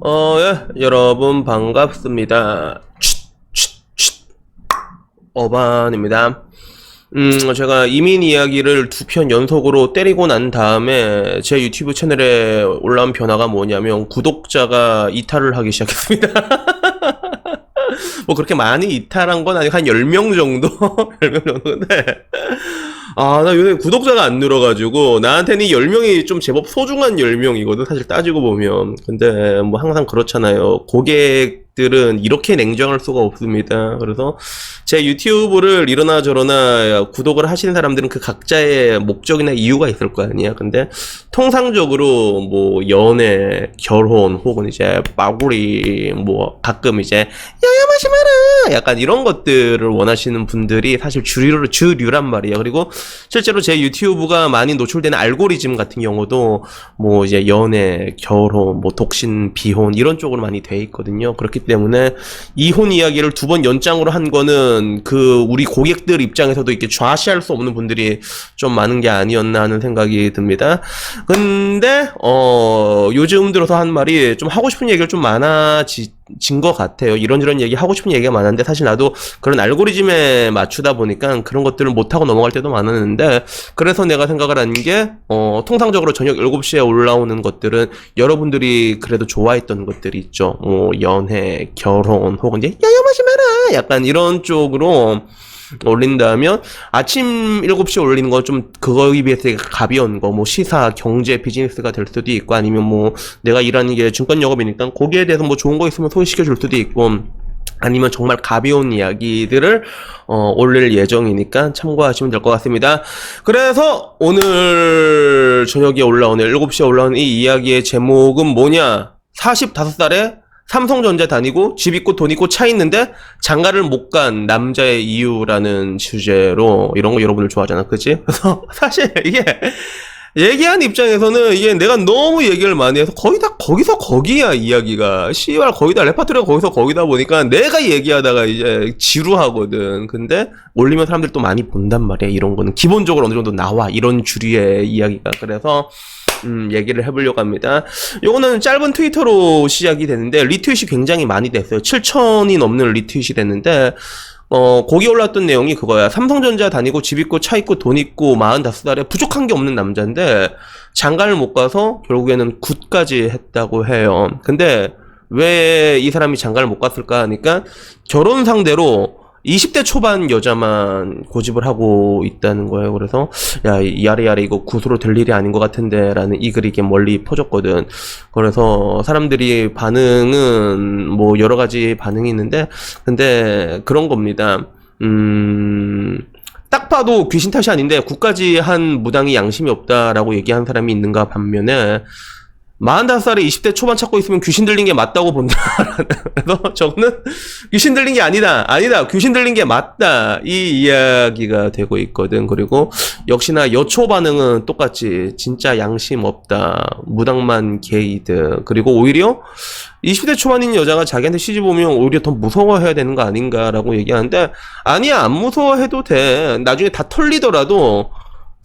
예, 여러분 반갑습니다. 어반입니다. 제가 이민 이야기를 2편 연속으로 때리고 난 다음에 제 유튜브 채널에 올라온 변화가 뭐냐면 구독자가 이탈을 하기 시작했습니다. 뭐 그렇게 많이 이탈한 건 아니고 한 10명 정도? 10명 정도인데 나 요새 구독자가 안 늘어가지고 나한테는 이 10명이 좀 제법 소중한 10명이거든 사실 따지고 보면. 근데 뭐 항상 그렇잖아요. 고객들은 이렇게 냉정할 수가 없습니다. 그래서 제 유튜브를 이러나 저러나 구독을 하시는 사람들은 그 각자의 목적이나 이유가 있을 거 아니야. 근데 통상적으로 뭐 연애, 결혼 혹은 이제 빠구리 뭐 가끔 이제 야야마시 마라 약간 이런 것들을 원하시는 분들이 사실 주류란 말이에요. 그리고 실제로 제 유튜브가 많이 노출되는 알고리즘 같은 경우도 뭐 이제 연애, 결혼, 뭐 독신, 비혼 이런 쪽으로 많이 돼 있거든요. 그렇기 때문에 이혼 이야기를 2번 연장으로 한 거는 그 우리 고객들 입장에서도 이렇게 좌시할 수 없는 분들이 좀 많은 게 아니었나 하는 생각이 듭니다. 근데 요즘 들어서 한 말이 좀 하고 싶은 얘기를 좀 많아진 것 같아요. 이런저런 얘기 하고 싶은 얘기가 많은데 사실 나도 그런 알고리즘에 맞추다 보니까 그런 것들을 못하고 넘어갈 때도 많았는데, 그래서 내가 생각을 한 게 통상적으로 저녁 7시에 올라오는 것들은 여러분들이 그래도 좋아했던 것들이 있죠. 연애, 결혼 혹은 이제 야야마시 마라 약간 이런 쪽으로 올린다면 아침 7시에 올리는 거 좀 그거에 비해서 가벼운 거 뭐 시사, 경제, 비즈니스가 될 수도 있고, 아니면 뭐 내가 일하는 게 증권 영업이니까 거기에 대해서 뭐 좋은 거 있으면 소개시켜 줄 수도 있고, 아니면 정말 가벼운 이야기들을 올릴 예정이니까 참고하시면 될 것 같습니다. 그래서 오늘 저녁에 올라오는 7시에 올라오는 이 이야기의 제목은 뭐냐? 45살에 삼성전자 다니고 집 있고 돈 있고 차 있는데 장가를 못 간 남자의 이유라는 주제로, 이런 거 여러분들 좋아하잖아, 그치? 그래서 사실 이게 얘기한 입장에서는 이게 내가 너무 얘기를 많이 해서 거의 다 거기서 거기야 이야기가. 씨발 거의 다 레파토리가 거기서 거기다 보니까 내가 얘기하다가 이제 지루하거든. 근데 올리면 사람들이 또 많이 본단 말이야. 이런 거는 기본적으로 어느 정도 나와, 이런 주류의 이야기가. 그래서 얘기를 해보려고 합니다. 요거는 짧은 트위터로 시작이 됐는데 리트윗이 굉장히 많이 됐어요. 7,000이 넘는 리트윗이 됐는데 거기 올랐던 내용이 그거야. 삼성전자 다니고 집 있고 차 있고 돈 있고 45살에 부족한 게 없는 남자인데 장가를 못 가서 결국에는 굿까지 했다고 해요. 근데 왜 이 사람이 장가를 못 갔을까 하니까 결혼 상대로 20대 초반 여자만 고집을 하고 있다는 거예요. 그래서 야, 야래 이거 굿으로 될 일이 아닌 것 같은데 라는 이 글이 이게 멀리 퍼졌거든. 그래서 사람들이 반응은 뭐 여러 가지 반응이 있는데, 근데 그런 겁니다. 딱 봐도 귀신 탓이 아닌데 굿까지 한 무당이 양심이 없다라고 얘기한 사람이 있는가 반면에 45살에 20대 초반 찾고 있으면 귀신 들린 게 맞다고 본다. 그래서 저는 귀신 들린 게 아니다. 귀신 들린 게 맞다. 이 이야기가 되고 있거든. 그리고 역시나 여초 반응은 똑같이 진짜 양심 없다. 무당만 게이드. 그리고 오히려 20대 초반인 여자가 자기한테 시집 오면 오히려 더 무서워해야 되는 거 아닌가라고 얘기하는데, 아니야, 안 무서워해도 돼. 나중에 다 털리더라도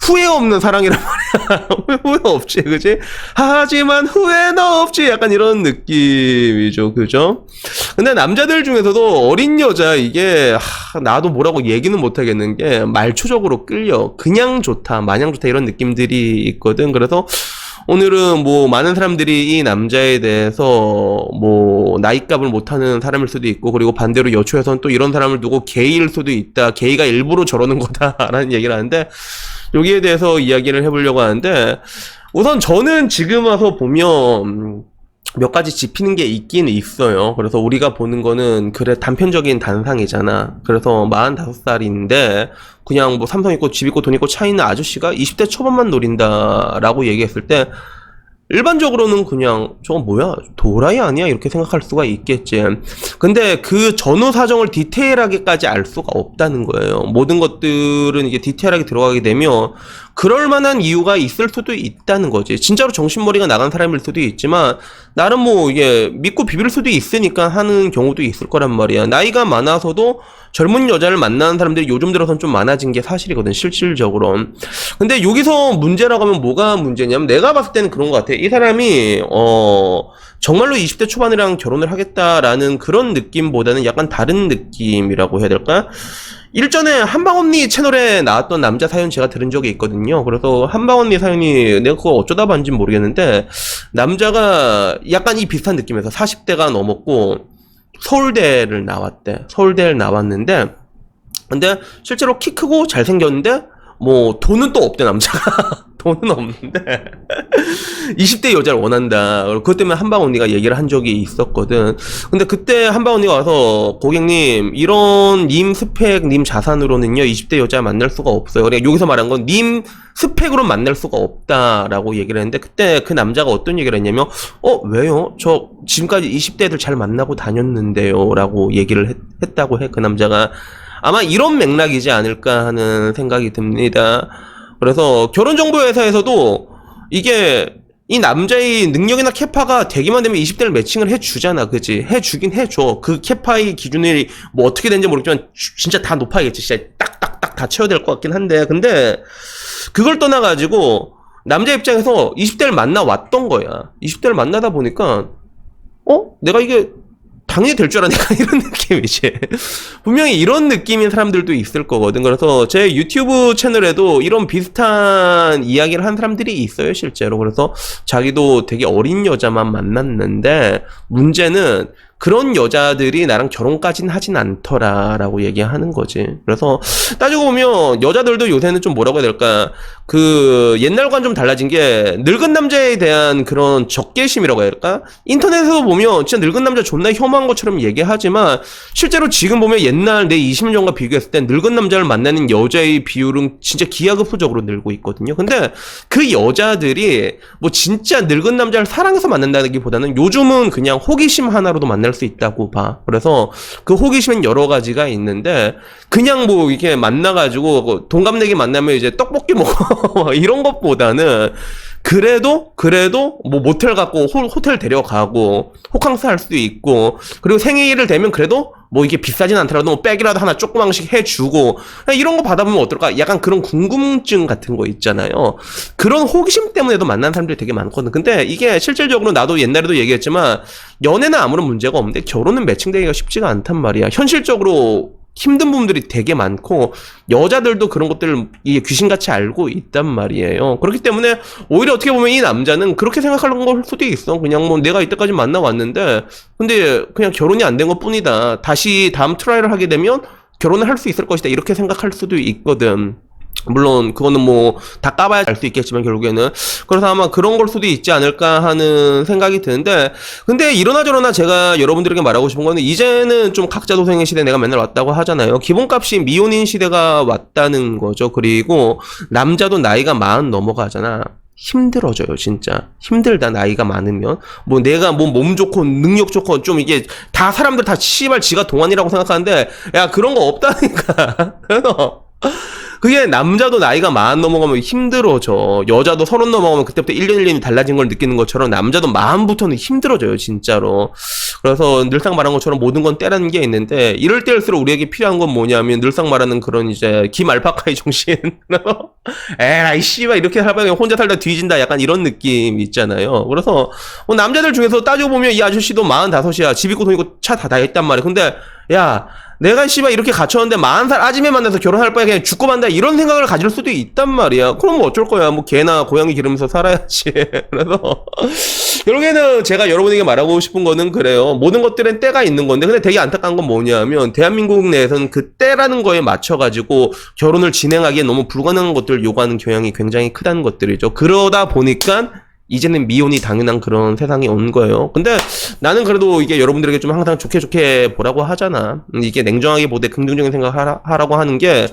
후회 없는 사랑이란 말이야. 후회 없지, 그지? 하지만 후회는 없지. 약간 이런 느낌이죠, 그죠? 근데 남자들 중에서도 어린 여자, 이게, 나도 뭐라고 얘기는 못하겠는 게, 말초적으로 끌려. 그냥 좋다, 마냥 좋다, 이런 느낌들이 있거든. 그래서, 오늘은 뭐 많은 사람들이 이 남자에 대해서 뭐 나이값을 못하는 사람일 수도 있고, 그리고 반대로 여초에서는 또 이런 사람을 두고 게이일 수도 있다, 게이가 일부러 저러는 거다라는 얘기를 하는데, 여기에 대해서 이야기를 해보려고 하는데, 우선 저는 지금 와서 보면 몇 가지 짚히는 게 있긴 있어요. 그래서 우리가 보는 거는 그래 단편적인 단상이잖아. 그래서 45살인데 그냥 뭐 삼성 있고 집 있고 돈 있고 차 있는 아저씨가 20대 초반만 노린다라고 얘기했을 때 일반적으로는 그냥 저건 뭐야, 도라이 아니야, 이렇게 생각할 수가 있겠지. 근데 그 전후 사정을 디테일하게까지 알 수가 없다는 거예요. 모든 것들은 이게 디테일하게 들어가게 되면 그럴 만한 이유가 있을 수도 있다는 거지. 진짜로 정신머리가 나간 사람일 수도 있지만 나름 뭐 이게 믿고 비빌 수도 있으니까 하는 경우도 있을 거란 말이야. 나이가 많아서도 젊은 여자를 만나는 사람들이 요즘 들어서는 좀 많아진 게 사실이거든, 실질적으로. 근데 여기서 문제라고 하면 뭐가 문제냐면, 내가 봤을 때는 그런 것 같아. 이 사람이 정말로 20대 초반이랑 결혼을 하겠다라는 그런 느낌보다는 약간 다른 느낌이라고 해야 될까? 일전에 한방언니 채널에 나왔던 남자 사연 제가 들은 적이 있거든요. 그래서 한방언니 사연이 내가 그거 어쩌다 봤는지 모르겠는데, 남자가 약간 이 비슷한 느낌에서 40대가 넘었고 서울대를 나왔대. 서울대를 나왔는데, 근데 실제로 키 크고 잘생겼는데 뭐 돈은 또 없대, 남자가. 돈은 없는데 20대 여자를 원한다. 그것 때문에 한방 언니가 얘기를 한 적이 있었거든. 근데 그때 한방 언니가 와서, 고객님, 이런 님 스펙, 님 자산으로는요 20대 여자 만날 수가 없어요. 그러니까 여기서 말한 건 님 스펙으로 만날 수가 없다라고 얘기를 했는데, 그때 그 남자가 어떤 얘기를 했냐면, 왜요? 저 지금까지 20대 애들 잘 만나고 다녔는데요 라고 얘기를 했다고 해. 그 남자가. 아마 이런 맥락이지 않을까 하는 생각이 듭니다. 그래서 결혼정보회사에서도 이게 이 남자의 능력이나 캐파가 되기만 되면 20대를 매칭을 해주잖아. 그치? 해주긴 해줘. 그 캐파의 기준이 뭐 어떻게 되는지 모르겠지만 진짜 다 높아야겠지. 진짜 딱딱딱 다 채워야 될 것 같긴 한데, 근데 그걸 떠나가지고 남자 입장에서 20대를 만나왔던 거야. 20대를 만나다 보니까 내가 이게 당연히 될 줄 알았니까 이런 느낌이지. 분명히 이런 느낌인 사람들도 있을 거거든. 그래서 제 유튜브 채널에도 이런 비슷한 이야기를 한 사람들이 있어요, 실제로. 그래서 자기도 되게 어린 여자만 만났는데, 문제는 그런 여자들이 나랑 결혼까지는 하진 않더라라고 얘기하는 거지. 그래서 따지고 보면 여자들도 요새는 좀 뭐라고 해야 될까, 그 옛날과는 좀 달라진 게, 늙은 남자에 대한 그런 적개심이라고 해야 될까? 인터넷에서 보면 진짜 늙은 남자 존나 혐오한 것처럼 얘기하지만, 실제로 지금 보면 옛날 내 20년 전과 비교했을 때 늙은 남자를 만나는 여자의 비율은 진짜 기하급수적으로 늘고 있거든요. 근데 그 여자들이 뭐 진짜 늙은 남자를 사랑해서 만난다기보다는 요즘은 그냥 호기심 하나로도 만날 수 있다고 봐. 그래서 그 호기심은 여러 가지가 있는데, 그냥 뭐 이렇게 만나가지고 동갑내기 만나면 이제 떡볶이 먹어 이런 것보다는 그래도 뭐 모텔 갖고 호텔 데려가고 호캉스 할 수도 있고, 그리고 생일을 되면 그래도 뭐 이게 비싸진 않더라도 뭐 백이라도 하나 조그만씩 해주고, 이런 거 받아보면 어떨까? 약간 그런 궁금증 같은 거 있잖아요. 그런 호기심 때문에도 만난 사람들이 되게 많거든. 근데 이게 실질적으로 나도 옛날에도 얘기했지만, 연애는 아무런 문제가 없는데 결혼은 매칭되기가 쉽지가 않단 말이야. 현실적으로 힘든 부분들이 되게 많고, 여자들도 그런 것들을 이게 귀신같이 알고 있단 말이에요. 그렇기 때문에 오히려 어떻게 보면 이 남자는 그렇게 생각하는 걸 수도 있어. 그냥 뭐 내가 이때까지 만나왔는데 근데 그냥 결혼이 안 된 것 뿐이다, 다시 다음 트라이를 하게 되면 결혼을 할 수 있을 것이다, 이렇게 생각할 수도 있거든. 물론 그거는 뭐 다 까봐야 알 수 있겠지만 결국에는. 그래서 아마 그런 걸 수도 있지 않을까 하는 생각이 드는데, 근데 이러나 저러나 제가 여러분들에게 말하고 싶은 거는, 이제는 좀 각자 도생의 시대에 내가 맨날 왔다고 하잖아요. 기본값이 미혼인 시대가 왔다는 거죠. 그리고 남자도 나이가 40 넘어가잖아. 힘들어져요, 진짜. 힘들다, 나이가 많으면. 뭐 내가 뭐 몸 좋고 능력 좋고 좀 이게 다 사람들 다 씨발 지가 동안이라고 생각하는데, 야 그런 거 없다니까. 그래서 그게 남자도 나이가 40 넘어가면 힘들어져. 여자도 30 넘어가면 그때부터 1년 1년이 달라진 걸 느끼는 것처럼 남자도 40부터는 힘들어져요, 진짜로. 그래서 늘상 말한 것처럼 모든 건 때라는 게 있는데, 이럴 때일수록 우리에게 필요한 건 뭐냐면, 늘상 말하는 그런 이제 김알파카의 정신. 에라이 씨발 이렇게 살면 혼자 살다 뒤진다, 약간 이런 느낌 있잖아요. 그래서 뭐 남자들 중에서 따져보면 이 아저씨도 45이야. 집 있고 돈 있고 차 다 있단 말이야. 근데 야, 내가 씨발 이렇게 갇혔는데 40살 아줌에 만나서 결혼할 바에 그냥 죽고 만다, 이런 생각을 가질 수도 있단 말이야. 그럼 뭐 어쩔 거야. 뭐 개나 고양이 기르면서 살아야지. 그래서 결국에는 제가 여러분에게 말하고 싶은 거는 그래요. 모든 것들은 때가 있는 건데, 근데 되게 안타까운 건 뭐냐면, 대한민국 내에서는 그 때라는 거에 맞춰가지고 결혼을 진행하기에 너무 불가능한 것들을 요구하는 경향이 굉장히 크다는 것들이죠. 그러다 보니까 이제는 미혼이 당연한 그런 세상이 온 거예요. 근데 나는 그래도 이게 여러분들에게 좀 항상 좋게 보라고 하잖아. 이게 냉정하게 보되 긍정적인 생각하라고 하는 게,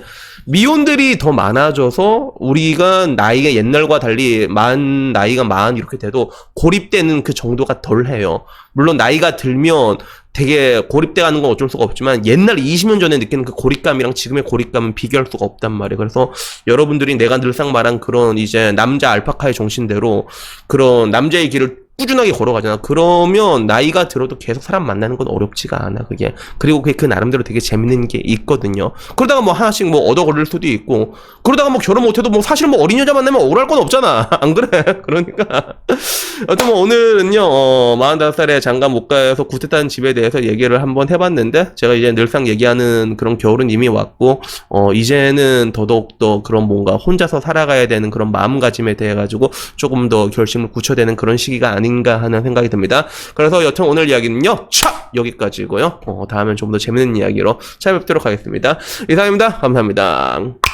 미혼들이 더 많아져서 우리가 나이가 옛날과 달리 나이가 40 이렇게 돼도 고립되는 그 정도가 덜해요. 물론 나이가 들면 되게 고립돼 가는 건 어쩔 수가 없지만, 옛날 20년 전에 느끼는 그 고립감이랑 지금의 고립감은 비교할 수가 없단 말이에요. 그래서 여러분들이 내가 늘상 말한 그런 이제 남자 알파카의 정신대로 그런 남자의 길을 꾸준하게 걸어가잖아. 그러면 나이가 들어도 계속 사람 만나는 건 어렵지가 않아, 그게. 그리고 그게 그 나름대로 되게 재밌는 게 있거든요. 그러다가 뭐 하나씩 뭐 얻어 걸릴 수도 있고, 그러다가 뭐 결혼 못해도 뭐 사실 뭐 어린 여자 만나면 억울할 건 없잖아. 안 그래? 그러니까. 여튼 뭐 오늘은요, 45살에 장가 못 가서 구태타는 집에 대해서 얘기를 한번 해봤는데, 제가 이제 늘상 얘기하는 그런 겨울은 이미 왔고, 이제는 더더욱더 그런 뭔가 혼자서 살아가야 되는 그런 마음가짐에 대해 가지고 조금 더 결심을 굳혀대는 그런 시기가 아닌가 하는 생각이 듭니다. 그래서 여튼 오늘 이야기는요, 여기까지고요. 다음엔 좀 더 재밌는 이야기로 찾아뵙도록 하겠습니다. 이상입니다. 감사합니다.